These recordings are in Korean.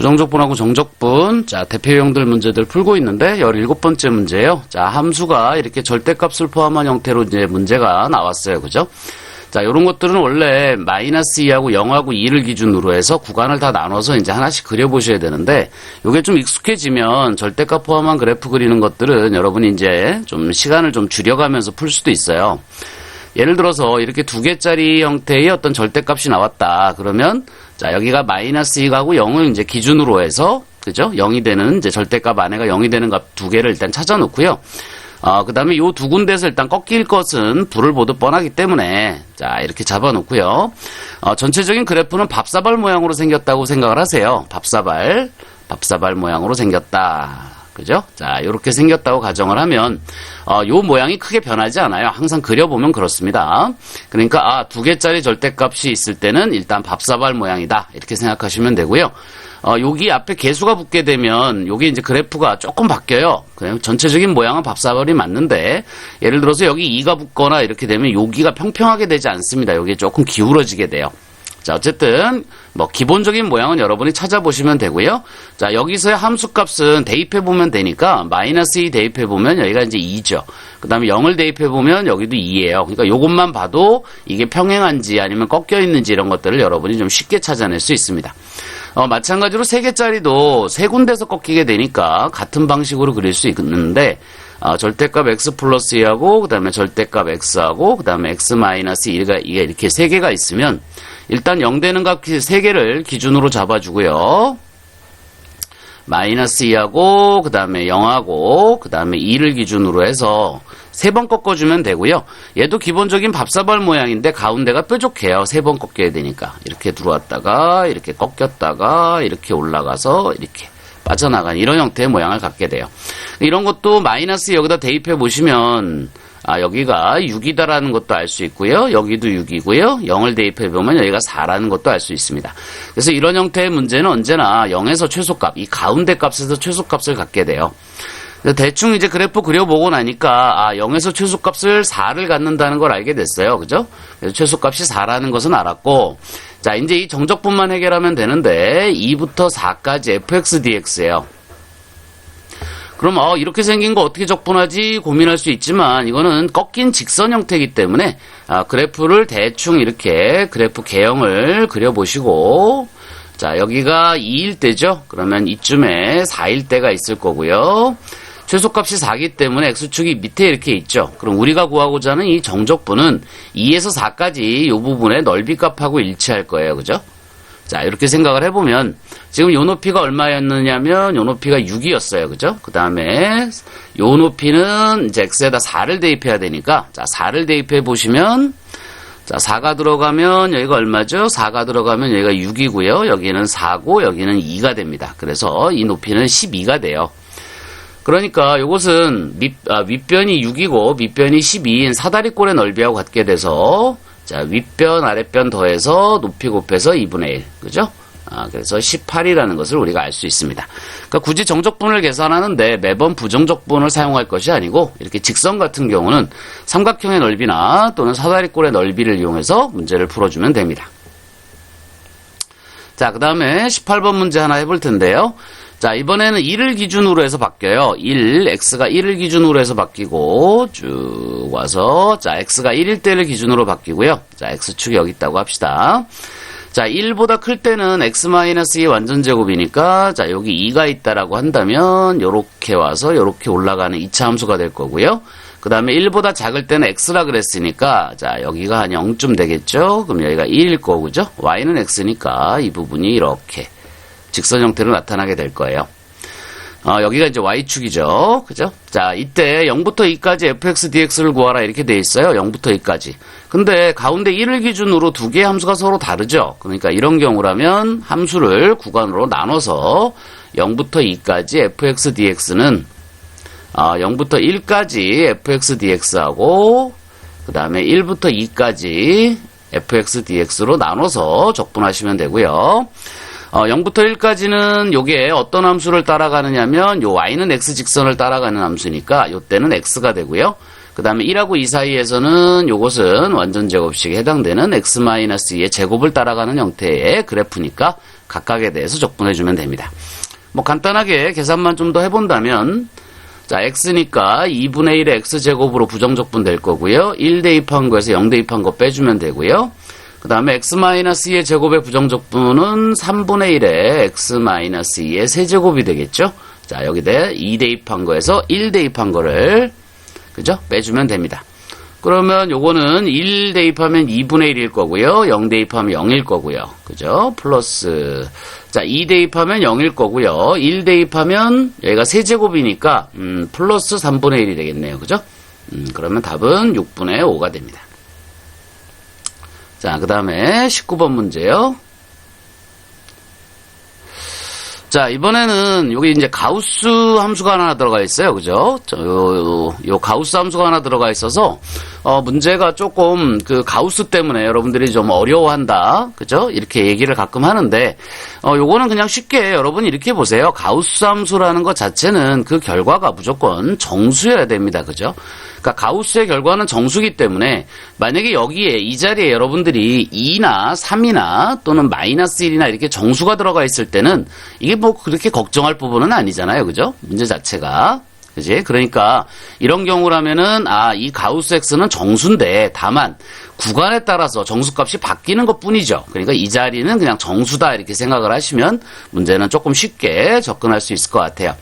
부정적분하고 정적분, 자, 대표형들 문제들 풀고 있는데, 17번째 문제예요. 자, 함수가 이렇게 절대값을 포함한 형태로 이제 문제가 나왔어요. 그죠? 자, 요런 것들은 원래 마이너스 2하고 0하고 2를 기준으로 해서 구간을 다 나눠서 이제 하나씩 그려보셔야 되는데, 요게 좀 익숙해지면 절대값 포함한 그래프 그리는 것들은 여러분이 이제 좀 시간을 좀 줄여가면서 풀 수도 있어요. 예를 들어서 이렇게 2개짜리 형태의 어떤 절대값이 나왔다. 그러면 자, 여기가 마이너스 2하고 0을 이제 기준으로 해서, 그죠? 0이 되는 이제 절대값 안에가 0이 되는 값 2개를 일단 찾아 놓고요. 그 다음에 요 두 군데에서 일단 꺾일 것은 불을 보듯 뻔하기 때문에, 자, 이렇게 잡아 놓고요. 전체적인 그래프는 밥사발 모양으로 생겼다고 생각을 하세요. 밥사발 모양으로 생겼다. 그죠? 자, 요렇게 생겼다고 가정을 하면, 요 모양이 크게 변하지 않아요. 항상 그려보면 그렇습니다. 그러니까, 2개짜리 절대값이 있을 때는 일단 밥사발 모양이다. 이렇게 생각하시면 되고요. 여기 앞에 개수가 붙게 되면, 여기 이제 그래프가 조금 바뀌어요. 그냥 전체적인 모양은 밥사발이 맞는데, 예를 들어서 여기 2가 붙거나 이렇게 되면 여기가 평평하게 되지 않습니다. 여기 조금 기울어지게 돼요. 자, 어쨌든 뭐 기본적인 모양은 여러분이 찾아보시면 되고요. 자, 여기서의 함수값은 대입해보면 되니까 마이너스 2 대입해보면 여기가 이제 2죠. 그 다음에 0을 대입해보면 여기도 2예요. 그러니까 요것만 봐도 이게 평행한지 아니면 꺾여있는지 이런 것들을 여러분이 좀 쉽게 찾아낼 수 있습니다. 마찬가지로 3개짜리도 3군데서 꺾이게 되니까 같은 방식으로 그릴 수 있는데, 절대값 x 플러스 2하고, 그 다음에 절대값 x하고, 그 다음에 x 마이너스 2가 이렇게 3개가 있으면, 일단 0 되는 값 3개를 기준으로 잡아주고요. 마이너스 2하고, 그 다음에 0하고, 그 다음에 2를 기준으로 해서 3번 꺾어주면 되고요. 얘도 기본적인 밥사발 모양인데 가운데가 뾰족해요. 3번 꺾여야 되니까. 이렇게 들어왔다가, 이렇게 꺾였다가, 이렇게 올라가서, 이렇게 빠져나간 이런 형태의 모양을 갖게 돼요. 이런 것도 마이너스 여기다 대입해 보시면, 여기가 6이다라는 것도 알 수 있고요. 여기도 6이고요. 0을 대입해보면 여기가 4라는 것도 알 수 있습니다. 그래서 이런 형태의 문제는 언제나 0에서 최소값, 이 가운데 값에서 최소값을 갖게 돼요. 대충 이제 그래프 그려보고 나니까 0에서 최소값을 4를 갖는다는 걸 알게 됐어요. 그죠? 그래서 최소값이 4라는 것은 알았고, 자, 이제 이 정적분만 해결하면 되는데 2부터 4까지 fx dx예요. 그럼 이렇게 생긴 거 어떻게 적분하지 고민할 수 있지만 이거는 꺾인 직선 형태이기 때문에 그래프를 대충 이렇게 그래프 개형을 그려보시고, 자, 여기가 2일 때죠. 그러면 이쯤에 4일 때가 있을 거고요. 최소값이 4기 때문에 x축이 밑에 이렇게 있죠. 그럼 우리가 구하고자 하는 이 정적분은 2에서 4까지 이 부분의 넓이값하고 일치할 거예요. 그죠? 자, 이렇게 생각을 해보면 지금 요 높이가 얼마였느냐면 요 높이가 6이었어요. 그죠? 그 다음에 요 높이는 이제 x에다 4를 대입해야 되니까, 자, 4를 대입해 보시면, 자, 4가 들어가면 여기가 얼마죠? 4가 들어가면 여기가 6이고요. 여기는 4고 여기는 2가 됩니다. 그래서 이 높이는 12가 돼요. 그러니까 이것은 윗변이 6이고 밑변이 12인 사다리꼴의 넓이하고 같게 돼서, 자, 윗변 아랫변 더해서 높이 곱해서 2분의 1. 그죠? 그래서 18이라는 것을 우리가 알 수 있습니다. 그러니까 굳이 정적분을 계산하는데 매번 부정적분을 사용할 것이 아니고, 이렇게 직선 같은 경우는 삼각형의 넓이나 또는 사다리꼴의 넓이를 이용해서 문제를 풀어주면 됩니다. 자, 그 다음에 18번 문제 하나 해볼 텐데요. 자, 이번에는 1을 기준으로 해서 바뀌어요. x가 1을 기준으로 해서 바뀌고, 쭉 와서, 자, x가 1일 때를 기준으로 바뀌고요. 자, x축이 여기 있다고 합시다. 자, 1보다 클 때는 x-2의 완전제곱이니까, 자, 여기 2가 있다라고 한다면, 요렇게 와서, 요렇게 올라가는 2차 함수가 될 거고요. 그 다음에 1보다 작을 때는 x라 그랬으니까, 자, 여기가 한 0쯤 되겠죠? 그럼 여기가 2일 거고, 그죠? y는 x니까 이 부분이 이렇게 직선 형태로 나타나게 될 거예요. 여기가 이제 y축이죠. 그죠? 자, 이때 0부터 2까지 fx dx를 구하라 이렇게 돼 있어요. 0부터 2까지. 근데 가운데 1을 기준으로 두 개의 함수가 서로 다르죠. 그러니까 이런 경우라면 함수를 구간으로 나눠서 0부터 2까지 fx dx는 0부터 1까지 fx dx하고 그 다음에 1부터 2까지 fx dx로 나눠서 적분하시면 되고요. 0부터 1까지는 요게 어떤 함수를 따라가느냐면 요 y는 x 직선을 따라가는 함수니까 요 때는 x가 되고요. 그 다음에 1하고 2 사이에서는 요것은 완전 제곱식에 해당되는 x-2의 제곱을 따라가는 형태의 그래프니까 각각에 대해서 적분해주면 됩니다. 뭐 간단하게 계산만 좀 더 해본다면 자, x니까 2분의 1의 x제곱으로 부정적분 될 거고요. 1 대입한 거에서 0 대입한 거 빼주면 되고요. 그 다음에 x-2의 제곱의 부정적분은 3분의 1의 x-2의 세제곱이 되겠죠. 자, 여기다 2 대입한 거에서 1 대입한 거를 그죠? 빼주면 됩니다. 그러면 요거는 1 대입하면 2분의 1일 거고요. 0 대입하면 0일 거고요. 그죠? 플러스 자, 2 대입하면 0일 거고요. 1 대입하면 여기가 세제곱이니까 플러스 3분의 1이 되겠네요. 그죠? 그러면 답은 6분의 5가 됩니다. 자, 그 다음에 19번 문제요. 자, 이번에는 여기 이제 가우스 함수가 하나 들어가 있어요. 그죠? 요 가우스 함수가 하나 들어가 있어서, 문제가 조금 그 가우스 때문에 여러분들이 좀 어려워한다. 그죠? 이렇게 얘기를 가끔 하는데, 요거는 그냥 쉽게 여러분 이렇게 보세요. 가우스 함수라는 것 자체는 그 결과가 무조건 정수여야 됩니다. 그죠? 그러니까 가우스의 결과는 정수기 때문에 만약에 여기에 이 자리에 여러분들이 2나 3이나 또는 마이너스 1이나 이렇게 정수가 들어가 있을 때는 이게 뭐 그렇게 걱정할 부분은 아니잖아요. 그죠? 문제 자체가. 그지? 그러니까 이런 경우라면은 이 가우스 X는 정수인데 다만 구간에 따라서 정수값이 바뀌는 것 뿐이죠. 그러니까 이 자리는 그냥 정수다 이렇게 생각을 하시면 문제는 조금 쉽게 접근할 수 있을 것 같아요.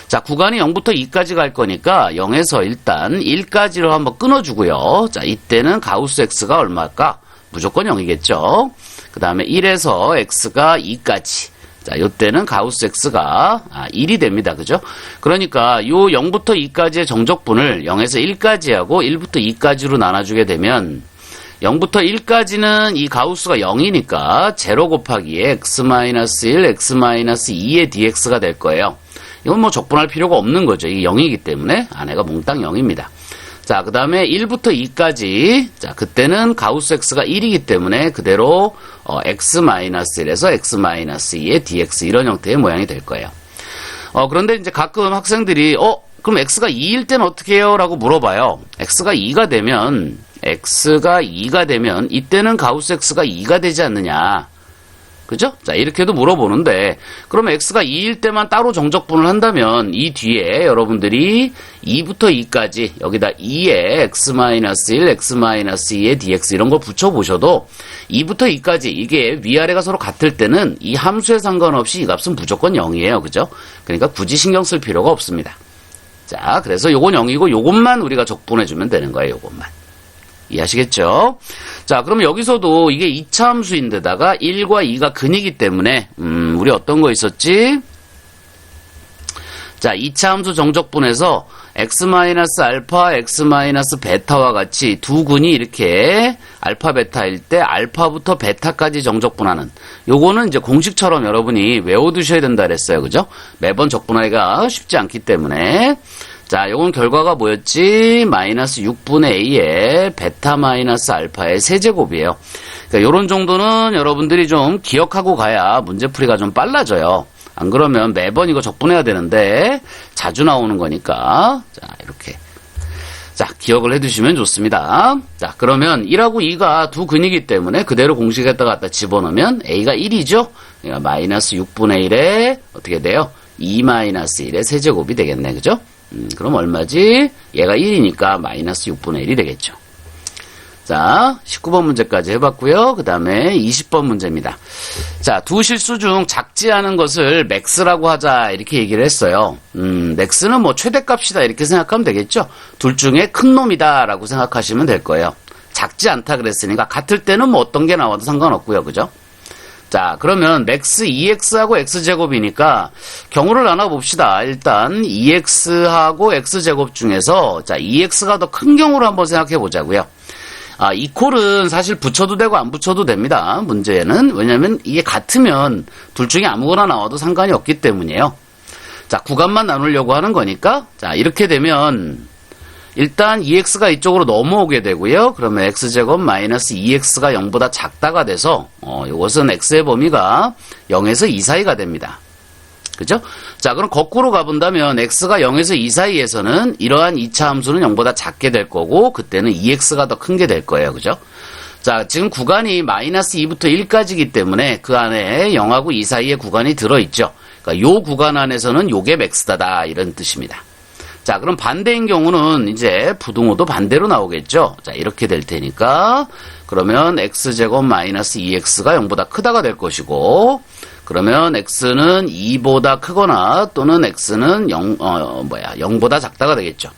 자, 구간이 0부터 2까지 갈 거니까 0에서 일단 1까지로 한번 끊어주고요. 자, 이때는 가우스 X가 얼마일까? 무조건 0이겠죠. 그 다음에 1에서 X가 2까지. 자, 요때는 가우스 X가 1이 됩니다. 그죠? 그러니까 요 0부터 2까지의 정적분을 0에서 1까지 하고 1부터 2까지로 나눠주게 되면 0부터 1까지는 이 가우스가 0이니까 0 곱하기 x-1, x-2의 dx가 될 거예요. 이건 뭐 적분할 필요가 없는 거죠. 이게 0이기 때문에 아내가 몽땅 0입니다. 자, 그 다음에 1부터 2까지. 자, 그때는 가우스 X가 1이기 때문에 그대로 x-1에서 x-2의 dx 이런 형태의 모양이 될 거예요. 그런데 이제 가끔 학생들이 그럼 x가 2일 때는 어떻게 해요? 라고 물어봐요. x가 2가 되면 이때는 가우스 X가 2가 되지 않느냐. 그죠? 자, 이렇게도 물어보는데, 그럼 x가 2일 때만 따로 정적분을 한다면, 이 뒤에 여러분들이 2부터 2까지, 여기다 2의 x-1, x-2의 dx 이런 걸 붙여보셔도, 2부터 2까지, 이게 위아래가 서로 같을 때는 이 함수에 상관없이 이 값은 무조건 0이에요. 그죠? 그러니까 굳이 신경 쓸 필요가 없습니다. 자, 그래서 요건 0이고, 요것만 우리가 적분해주면 되는 거예요. 요것만. 이해하시겠죠? 자, 그럼 여기서도 이게 2차 함수인데다가 1과 2가 근이기 때문에 우리 어떤 거 있었지? 자, 2차 함수 정적분에서 x-알파, x-베타와 같이 두 근이 이렇게 알파, 베타일 때 알파부터 베타까지 정적분하는 요거는 이제 공식처럼 여러분이 외워두셔야 된다 그랬어요. 그죠? 매번 적분하기가 쉽지 않기 때문에 자, 요건 결과가 뭐였지? 마이너스 6분의 A의 베타 마이너스 알파의 세제곱이에요. 그러니까 요런 정도는 여러분들이 좀 기억하고 가야 문제풀이가 좀 빨라져요. 안 그러면 매번 이거 적분해야 되는데 자주 나오는 거니까. 자, 이렇게. 자, 기억을 해두시면 좋습니다. 자, 그러면 1하고 2가 두 근이기 때문에 그대로 공식에다 갖다 집어넣으면 A가 1이죠? 그러니까 마이너스 6분의 1에 어떻게 돼요? 2 마이너스 1의 세제곱이 되겠네. 그죠? 그럼 얼마지? 얘가 1이니까 마이너스 6분의 1이 되겠죠. 자, 19번 문제까지 해봤고요. 그 다음에 20번 문제입니다. 자, 두 실수 중 작지 않은 것을 맥스라고 하자 이렇게 얘기를 했어요. 맥스는 뭐 최대값이다 이렇게 생각하면 되겠죠. 둘 중에 큰 놈이다 라고 생각하시면 될 거예요. 작지 않다 그랬으니까 같을 때는 뭐 어떤 게 나와도 상관없고요. 그죠? 자, 그러면 맥스 2x하고 x제곱이니까 경우를 나눠봅시다. 일단 2x하고 x제곱 중에서 자 2x가 더 큰 경우를 한번 생각해 보자고요. 이퀄은 사실 붙여도 되고 안 붙여도 됩니다. 문제는. 왜냐면 이게 같으면 둘 중에 아무거나 나와도 상관이 없기 때문이에요. 자, 구간만 나누려고 하는 거니까 자 이렇게 되면 일단 2x가 이쪽으로 넘어오게 되고요. 그러면 x제곱 마이너스 2x가 0보다 작다가 돼서 이것은 x의 범위가 0에서 2 사이가 됩니다. 그죠? 자, 그럼 거꾸로 가본다면 x가 0에서 2 사이에서는 이러한 2차 함수는 0보다 작게 될 거고 그때는 2x가 더 큰 게 될 거예요. 그죠? 자, 지금 구간이 마이너스 2부터 1까지이기 때문에 그 안에 0하고 2 사이에 구간이 들어있죠. 그러니까 요 구간 안에서는 요게 맥스다다 이런 뜻입니다. 자, 그럼 반대인 경우는 이제 부등호도 반대로 나오겠죠. 자, 이렇게 될 테니까 그러면 x제곱 마이너스 2x가 0보다 크다가 될 것이고 그러면 x는 2보다 크거나 또는 x는 0보다 작다가 되겠죠.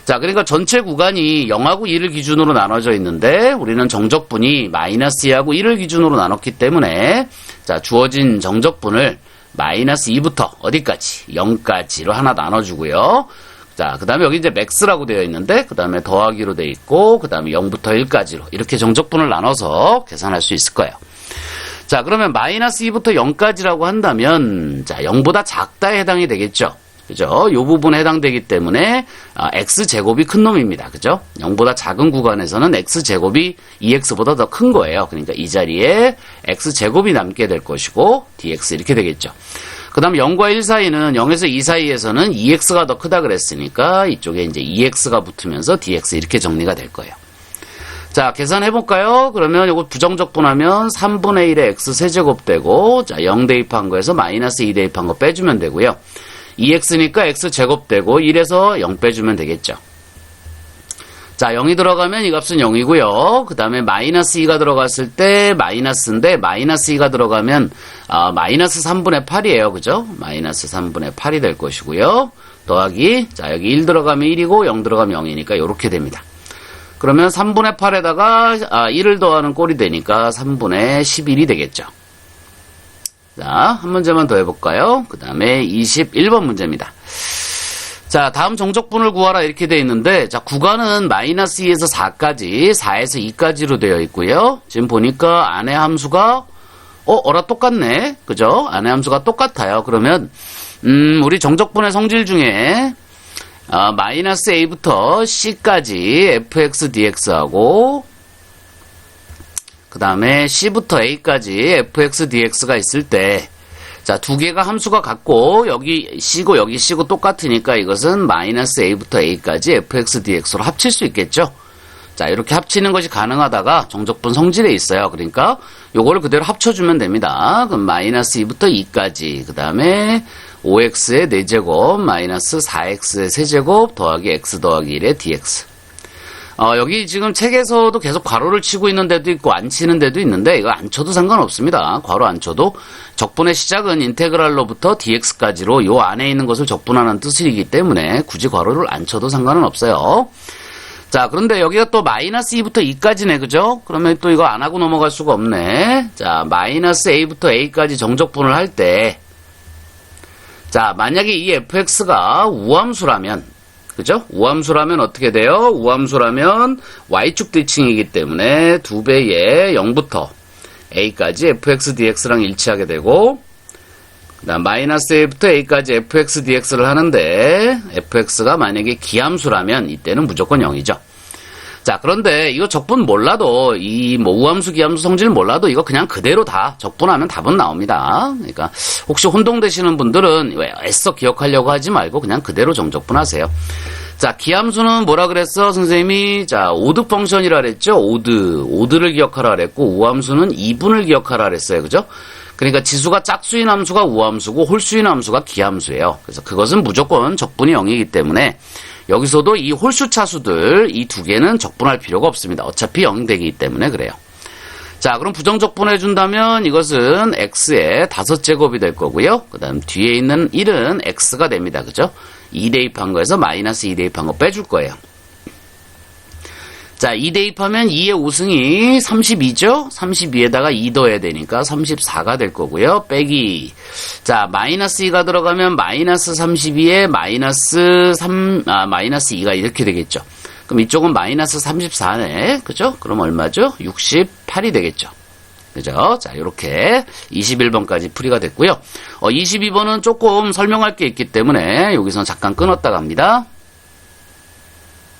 자, 그러니까 전체 구간이 0하고 2를 기준으로 나눠져 있는데 우리는 정적분이 마이너스 2하고 1을 기준으로 나눴기 때문에 자, 주어진 정적분을 마이너스 2부터 어디까지? 0까지로 하나 나눠주고요. 자, 그 다음에 여기 이제 맥스라고 되어 있는데, 그 다음에 더하기로 되어 있고, 그 다음에 0부터 1까지로 이렇게 정적분을 나눠서 계산할 수 있을 거예요. 자, 그러면 마이너스 2부터 0까지라고 한다면, 자, 0보다 작다에 해당이 되겠죠. 그죠? 요 부분에 해당되기 때문에, x제곱이 큰 놈입니다. 그죠? 0보다 작은 구간에서는 x제곱이 2x보다 더 큰 거예요. 그러니까 이 자리에 x제곱이 남게 될 것이고, dx 이렇게 되겠죠. 그 다음 0과 1 사이는 0에서 2 사이에서는 2x가 더 크다 그랬으니까 이쪽에 이제 2x가 붙으면서 dx 이렇게 정리가 될 거예요. 자, 계산해볼까요? 그러면 이거 부정적분하면 3분의 1의 x 세제곱 되고, 자, 0 대입한 거에서 마이너스 2 대입한 거 빼주면 되고요. 2x니까 x제곱 되고 1에서 0 빼주면 되겠죠. 자, 0이 들어가면 이 값은 0이고요. 그 다음에 마이너스 2가 들어갔을 때 마이너스인데 마이너스 2가 들어가면 마이너스 3분의 8이에요. 그죠? 마이너스 3분의 8이 될 것이고요. 더하기 자, 여기 1 들어가면 1이고 0 들어가면 0이니까 이렇게 됩니다. 그러면 3분의 8에다가 1을 더하는 꼴이 되니까 3분의 11이 되겠죠. 자, 한 문제만 더 해볼까요? 그 다음에 21번 문제입니다. 자, 다음 정적분을 구하라 이렇게 되어 있는데, 자, 구간은 마이너스 2에서 4까지, 4에서 2까지로 되어 있고요. 지금 보니까 안에 함수가, 똑같네. 그죠? 안에 함수가 똑같아요. 그러면, 우리 정적분의 성질 중에, 마이너스 a부터 c까지 fx dx하고, 그 다음에 c부터 a까지 fx dx가 있을 때, 자, 두 개가 함수가 같고 여기 c고 여기 c고 똑같으니까 이것은 마이너스 a부터 a까지 fx dx로 합칠 수 있겠죠. 자, 이렇게 합치는 것이 가능하다가 정적분 성질에 있어요. 그러니까 요거를 그대로 합쳐주면 됩니다. 그럼 마이너스 2부터 2까지 그 다음에 5x의 4제곱 마이너스 4x의 세제곱 더하기 x 더하기 1의 dx. 여기 지금 책에서도 계속 괄호를 치고 있는 데도 있고 안 치는 데도 있는데 이거 안 쳐도 상관없습니다. 괄호 안 쳐도 적분의 시작은 인테그랄로부터 dx까지로 요 안에 있는 것을 적분하는 뜻이기 때문에 굳이 괄호를 안 쳐도 상관은 없어요. 자, 그런데 여기가 또 마이너스 2부터 2까지네. 그죠? 그러면 또 이거 안 하고 넘어갈 수가 없네. 자, 마이너스 a부터 a까지 정적분을 할 때 자, 만약에 이 fx가 우함수라면 그죠? 우함수라면 어떻게 돼요? 우함수라면 y축 대칭이기 때문에 2배의 0부터 a까지 fx dx랑 일치하게 되고 그 다음 마이너스 a부터 a까지 fx dx를 하는데 fx가 만약에 기함수라면 이때는 무조건 0이죠. 자, 그런데 이거 적분 몰라도 이 우함수 기함수 성질 몰라도 이거 그냥 그대로 다 적분하면 답은 나옵니다. 그러니까 혹시 혼동되시는 분들은 왜 애써 기억하려고 하지 말고 그냥 그대로 정적분하세요. 자, 기함수는 뭐라 그랬어? 선생님이 자, 오드 펑션이라 그랬죠? 오드를 기억하라 그랬고 우함수는 2분을 기억하라 그랬어요. 그죠? 그러니까 지수가 짝수인 함수가 우함수고 홀수인 함수가 기함수예요. 그래서 그것은 무조건 적분이 0이기 때문에 여기서도 이 홀수 차수들 이 두 개는 적분할 필요가 없습니다. 어차피 0 되기 때문에 그래요. 자, 그럼 부정적분 해준다면 이것은 x의 5제곱이 될 거고요. 그 다음 뒤에 있는 1은 x가 됩니다. 그죠? 2 대입한 거에서 마이너스 2 대입한 거 빼줄 거예요. 자, 2 대입하면 2의 5승이 32죠? 32에다가 2 더해야 되니까 34가 될 거고요. 빼기. 자, 마이너스 2가 들어가면 마이너스 32에 마이너스 2가 이렇게 되겠죠. 그럼 이쪽은 마이너스 34네. 그죠? 그럼 얼마죠? 68이 되겠죠. 그죠? 자, 요렇게 21번까지 풀이가 됐고요. 22번은 조금 설명할 게 있기 때문에 여기서 잠깐 끊었다 갑니다.